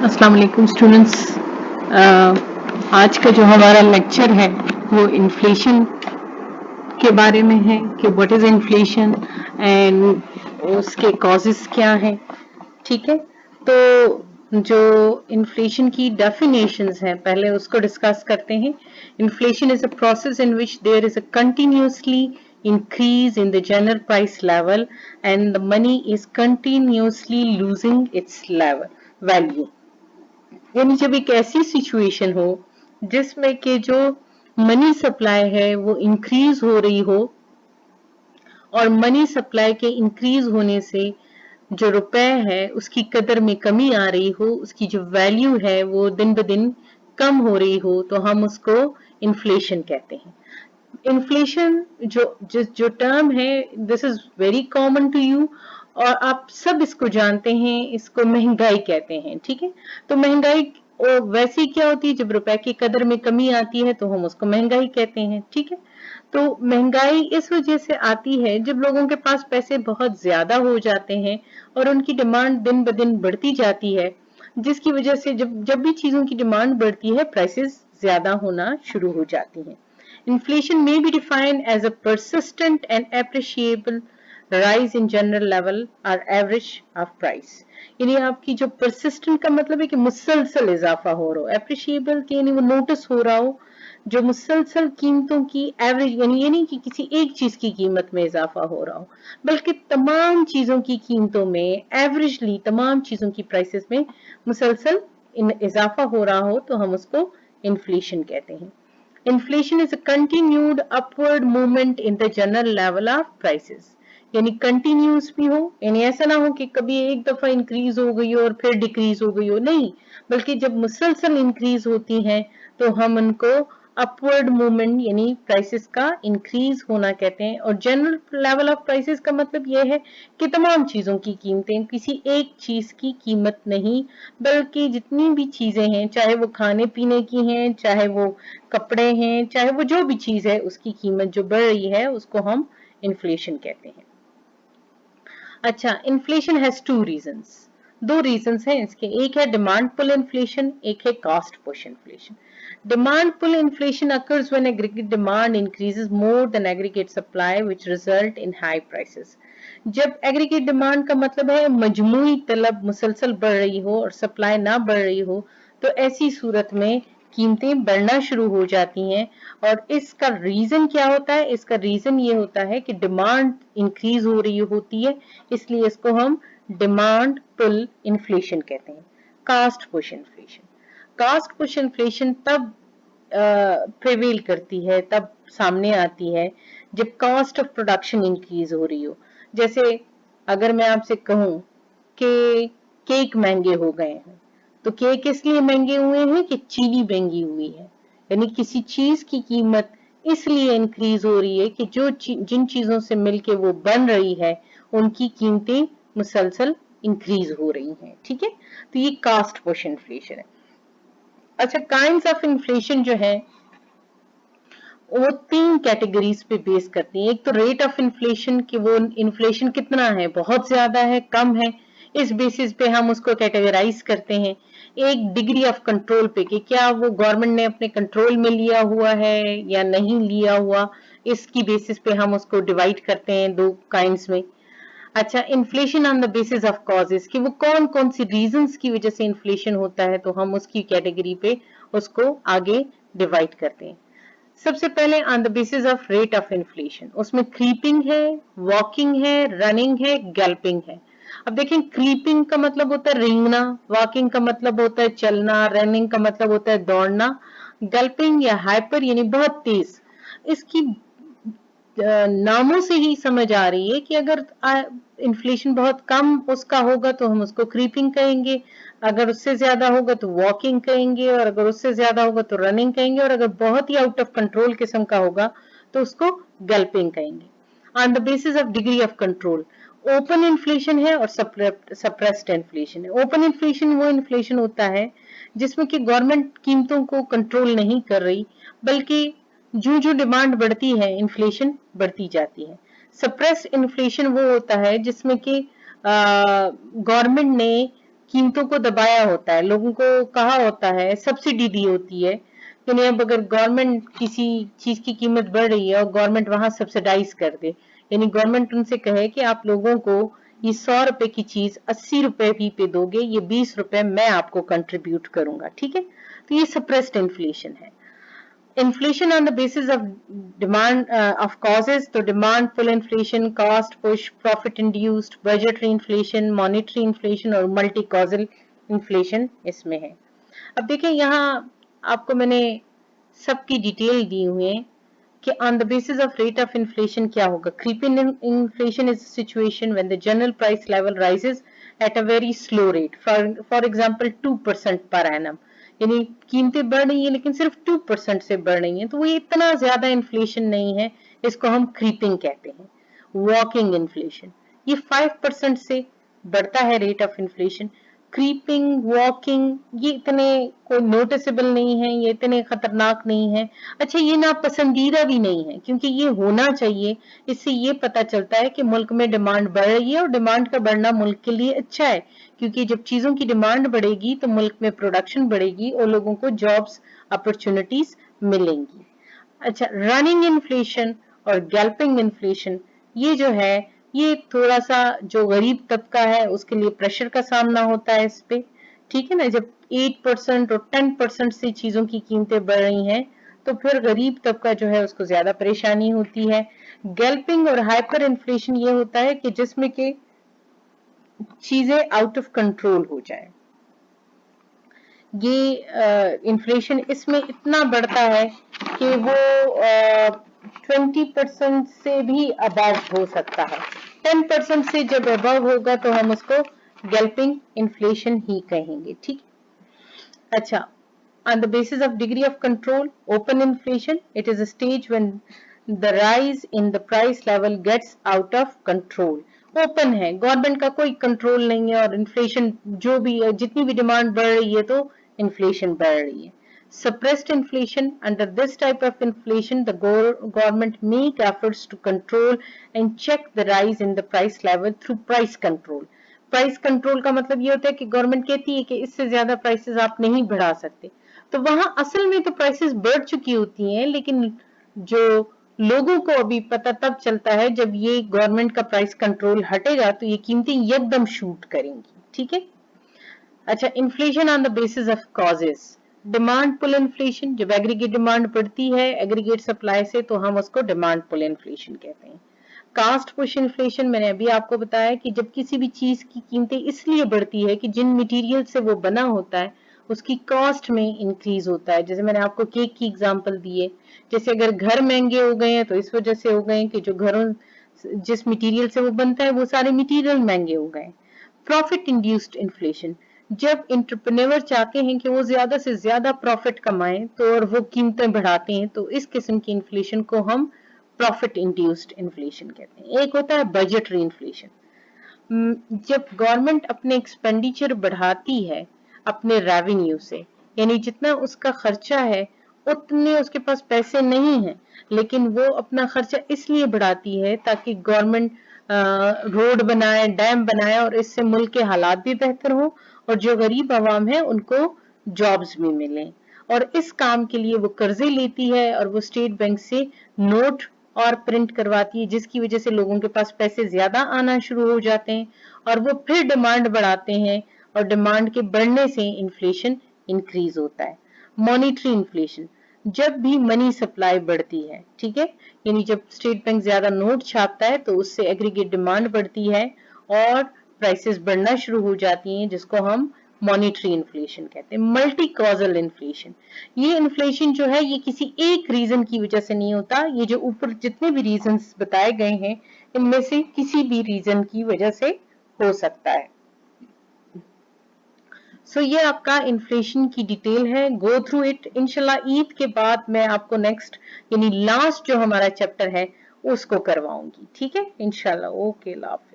अस्सलाम वालेकुम स्टूडेंट्स। आज का जो हमारा लेक्चर है वो इन्फ्लेशन के बारे में है कि व्हाट इज इन्फ्लेशन एंड उसके कॉजेस क्या हैं। ठीक है, तो जो इन्फ्लेशन की डेफिनेशंस हैं पहले उसको डिस्कस करते हैं। Inflation is a process in which there is a continuously increase in the general price level and the money is continuously losing its level value। यानी जब एक ऐसी सिचुएशन हो जिसमें कि जो मनी सप्लाई है वो इंक्रीज हो रही हो और मनी सप्लाई के इंक्रीज होने से जो रुपए है उसकी कदर में कमी आ रही हो, उसकी जो वैल्यू है वो दिन ब दिन कम हो रही हो, तो हम उसको इन्फ्लेशन कहते हैं। इन्फ्लेशन जो टर्म है, this is very common to you और आप सब इसको जानते हैं, इसको महंगाई कहते हैं। ठीक है, तो महंगाई वैसी क्या होती है, जब रुपए की कदर में कमी आती है तो हम उसको महंगाई कहते हैं। ठीक है, तो महंगाई इस वजह से आती है जब लोगों के पास पैसे बहुत ज्यादा हो जाते हैं और उनकी डिमांड दिन ब दिन बढ़ती जाती है, जिसकी वजह से जब जब भी चीजों की डिमांड बढ़ती है प्राइसेस ज्यादा होना शुरू हो जाती हैं। Inflation may be defined as a persistent and appreciable rise in general level or average of price। यानी आपकी जो persistent का मतलब है कि मुसलसल इजाफा हो रहा हो, appreciable के यानी वो नोटिस हो रहा हो, जो मुसलसल कीमतों की एवरेज, यानी ये नहीं कि किसी एक चीज की कीमत में इजाफा हो रहा हो, बल्कि तमाम चीजों की कीमतों में एवरेजली तमाम चीजों की प्राइसेस में मुसलसल इजाफा हो रहा हो, तो हम उसको इन्फ्लेशन कहते हैं। Inflation is a continued upward movement in the general level of prices। यानी कंटिन्यूस भी हो, यानी ऐसा ना हो कि कभी एक दफा इंक्रीज हो गई हो और फिर डिक्रीज हो गई हो, नहीं, बल्कि जब मुसलसल इंक्रीज होती हैं तो हम उनको अपवर्ड मूवमेंट यानी प्राइसेस का इंक्रीज होना कहते हैं। और जनरल लेवल ऑफ प्राइसेस का मतलब यह है कि तमाम चीजों की कीमतें, किसी एक चीज की कीमत नहीं, बल्कि जितनी भी चीजें हैं, चाहे वो खाने पीने की हैं, चाहे वो कपड़े हैं, चाहे वो जो भी चीज है, उसकी कीमत जो बढ़ रही है उसको हम इन्फ्लेशन कहते हैं। अच्छा, इन्फ्लेशन हैज टू रीजंस। दो रीजंस हैं इसके, एक है डिमांड पुल इन्फ्लेशन, एक है cost push inflation. Demand pull inflation occurs when aggregate demand increases more than aggregate supply which result in high prices। जब एग्रीगेट डिमांड का मतलब है मजमूई तलब मुसलसल बढ़ रही हो और सप्लाई ना बढ़ रही हो, तो ऐसी सूरत में कीमतें बढ़ना शुरू हो जाती हैं। और इसका रीजन क्या होता है, इसका रीजन ये होता है कि डिमांड इंक्रीज हो रही होती है, इसलिए इसको हम डिमांड पुल इन्फ्लेशन कहते हैं। Cost push inflation, cost push inflation तब प्रिवेल करती है, तब सामने आती है जब कॉस्ट ऑफ प्रोडक्शन इंक्रीज हो रही हो। जैसे अगर मैं आपसे कहूं कि केक महंगे हो गए हैं, तो केक इसलिए महंगे हुए हैं कि चीनी महंगी हुई है, यानी किसी चीज की कीमत इसलिए इंक्रीज हो रही है कि जिन चीजों से मिलके वो बन रही है उनकी कीमतें मुसलसल इंक्रीज हो रही हैं। ठीक है, तो ये कास्ट पुश इन्फ्लेशन है। अच्छा, काइंड्स ऑफ इन्फ्लेशन जो है वो तीन कैटेगरीज पे बेस करती है। एक तो रेट ऑफ इन्फ्लेशन, कि वो इन्फ्लेशन कितना है, बहुत ज्यादा है, कम है, इस बेसिस पे हम उसको कैटेगराइज करते हैं। एक डिग्री ऑफ कंट्रोल पे, कि क्या वो गवर्नमेंट ने अपने कंट्रोल में लिया हुआ है या नहीं लिया हुआ, इसकी बेसिस पे हम उसको डिवाइड करते हैं दो काइंड्स में। अच्छा, inflation on the basis of causes, कि वो कौन कौन सी रीजंस की वजह से इन्फ्लेशन होता है, तो हम उसकी कैटेगरी पे उसको आगे डिवाइड करते हैं। सबसे पहले on the basis of rate of inflation, उसमें क्रीपिंग है, वॉकिंग है, रनिंग है, गैल्पिंग है। अब देखें, क्रीपिंग का मतलब होता है रेंगना, वॉकिंग का मतलब होता है चलना, रनिंग का मतलब होता है दौड़ना, गल्पिंग या हाइपर यानी बहुत तेज। इसकी नामों से ही समझ आ रही है कि अगर इन्फ्लेशन बहुत कम उसका होगा तो हम उसको क्रीपिंग कहेंगे, अगर उससे ज्यादा होगा तो वॉकिंग कहेंगे, और अगर उससे ज्यादा होगा तो रनिंग कहेंगे, और अगर बहुत ही आउट ऑफ कंट्रोल किस्म का होगा तो उसको गल्पिंग कहेंगे। On the basis of degree of control, open inflation है और सप्रेस्ड इन्फ्लेशन है। ओपन इन्फ्लेशन वो इन्फ्लेशन होता है जिसमें कि गवर्नमेंट कीमतों को कंट्रोल नहीं कर रही, बल्कि जो जो डिमांड बढ़ती है इन्फ्लेशन बढ़ती जाती है। सप्रेस्ड इन्फ्लेशन वो होता है जिसमें कि गवर्नमेंट ने कीमतों को दबाया होता है, लोगों को कहा होता है, सब्सिडी दी होती है कि नहीं, अब अगर गवर्नमेंट किसी चीज की कीमत बढ़ रही है और गवर्नमेंट वहां सब्सिडाइज कर दे, यानी गवर्नमेंट उनसे कहे कि आप लोगों को ये 100 रुपए की चीज 80 रुपए भी पे दोगे, ये 20 रुपए मैं आपको कंट्रीब्यूट करूंगा, ठीक है। तो ये सप्रेस्ड इन्फ्लेशन है। Inflation on the basis of demand of causes, तो demand pull inflation, cost push, profit induced, budgetary inflation, monetary inflation और multi causal inflation इसमें है। अब देखिए यहाँ आपको मैंने सबकी डिटेल दी हुई है कि on the basis of rate of inflation क्या होगा। Creeping inflation is a situation when the general price level rises at a very slow rate, for example 2% per annum, यानी कीमतें बढ़ रही है लेकिन सिर्फ 2% से बढ़ रही हैं, तो वो इतना ज्यादा इन्फ्लेशन नहीं है, इसको हम क्रीपिंग कहते हैं। वॉकिंग इन्फ्लेशन, ये 5% से बढ़ता है rate of inflation. Creeping, walking, ये इतने कोई नोटिसेबल नहीं है, ये इतने खतरनाक नहीं है। अच्छा, ये ना पसंदीदा भी नहीं है क्योंकि ये होना चाहिए, इससे ये पता चलता है कि मुल्क में डिमांड बढ़ रही है और डिमांड का बढ़ना मुल्क के लिए अच्छा है, क्योंकि जब चीजों की डिमांड बढ़ेगी तो मुल्क में प्रोडक्शन बढ़ेगी और लोगों को जॉब्स अपॉर्चुनिटीज मिलेंगी। अच्छा, रनिंग इन्फ्लेशन और गैल्पिंग इन्फ्लेशन, ये जो है ये थोड़ा सा जो गरीब तबका है उसके लिए प्रेशर का सामना होता है इस पे, ठीक है ना। जब 8% और 10% से चीजों की कीमतें बढ़ रही हैं तो फिर गरीब तबका जो है उसको ज्यादा परेशानी होती है। गैल्पिंग और हाइपर इन्फ्लेशन ये होता है कि जिसमें कि चीजें आउट ऑफ कंट्रोल हो जाए। ये इन्फ्लेशन इसमें इतना बढ़ता है कि वो 20% से भी अबव हो सकता है। 10% से जब अबव होगा तो हम उसको गैल्पिंग इन्फ्लेशन ही कहेंगे, ठीक। अच्छा, on the basis of degree of control, open inflation, it is a stage when the rise in the price level gets out of control. Open है, गवर्नमेंट का कोई कंट्रोल नहीं है और इन्फ्लेशन जो भी है, जितनी भी डिमांड बढ़ रही है तो इन्फ्लेशन बढ़ रही है। Suppressed inflation, under this type of inflation the government make efforts to control and check the rise in the price level through price control. Price control का मतलब ये होता है कि गवर्नमेंट कहती है कि इससे ज्यादा प्राइसेस आप नहीं बढ़ा सकते, तो वहां असल में तो प्राइसेस बढ़ चुकी होती हैं, लेकिन जो लोगों को अभी पता तब चलता है जब ये गवर्नमेंट का प्राइस कंट्रोल हटेगा तो ये कीमतें एकदम शूट करेंगी, ठीक है। अच्छा, inflation on the basis of causes, demand pull inflation, जब एग्रीगेट डिमांड बढ़ती है एग्रीगेट सप्लाई से तो हम उसको डिमांड पुल इन्फ्लेशन कहते हैं। कास्ट पुश इन्फ्लेशन, मैंने अभी आपको बताया कि जब किसी भी चीज की कीमतें इसलिए बढ़ती है कि जिन मटेरियल से वो बना होता है उसकी कॉस्ट में इंक्रीज होता है। जैसे मैंने आपको केक की एग्जांपल दी है, जैसे अगर घर महंगे हो गए हैं तो इस वजह से हो गए कि जो घरों जिस मटेरियल से वो बनता है वो सारे मटेरियल महंगे हो गए। प्रॉफिट इंड्यूस्ड इन्फ्लेशन, जब इंटरप्रेन्योर चाहते हैं कि वो ज्यादा से ज्यादा प्रॉफिट कमाएं तो और वो कीमतें बढ़ाते हैं, तो इस किस्म की इन्फ्लेशन को हम प्रॉफिट इंड्यूस्ड इन्फ्लेशन कहते हैं। एक होता है बजटरी इन्फ्लेशन, जब गवर्नमेंट अपने एक्सपेंडिचर बढ़ाती है अपने रेवेन्यू से, यानी जितना उसका खर्चा है उतने उसके पास पैसे नहीं है, लेकिन वो अपना खर्चा इसलिए बढ़ाती है ताकि गवर्नमेंट रोड बनाए, डैम बनाए और इससे मुल्क के हालात भी बेहतर हो और जो गरीब आवाम है उनको जॉब्स भी मिले। और इस काम के लिए वो कर्जे लेती है और वो स्टेट बैंक से नोट और प्रिंट करवाती है, जिसकी वजह से लोगों के पास पैसे ज्यादा आना शुरू हो जाते हैं और वो फिर डिमांड बढ़ाते हैं और डिमांड के बढ़ने से इन्फ्लेशन इंक्रीज होता है। मॉनिटरी इन्फ्लेशन, जब भी मनी सप्लाई बढ़ती है, ठीक है, यानी जब स्टेट बैंक ज्यादा नोट छापता है तो उससे एग्रीगेट डिमांड बढ़ती है और प्राइसेस बढ़ना शुरू हो जाती हैं, जिसको हम मॉनिटरी इन्फ्लेशन कहते हैं। मल्टी कॉजल इन्फ्लेशन, ये इन्फ्लेशन जो है ये किसी एक रीजन की वजह से नहीं होता, ये जो ऊपर जितने भी रीजंस बताए गए हैं इनमें से किसी भी रीजन की वजह से हो सकता है। सो ये आपका इन्फ्लेशन की डिटेल है, गो थ्रू इट। इंशाल्लाह ईद के बाद मैं आपको नेक्स्ट यानी लास्ट जो हमारा चैप्टर है उसको करवाऊंगी, ठीक है इंशाल्लाह। ओके, अल्लाह हाफिज़।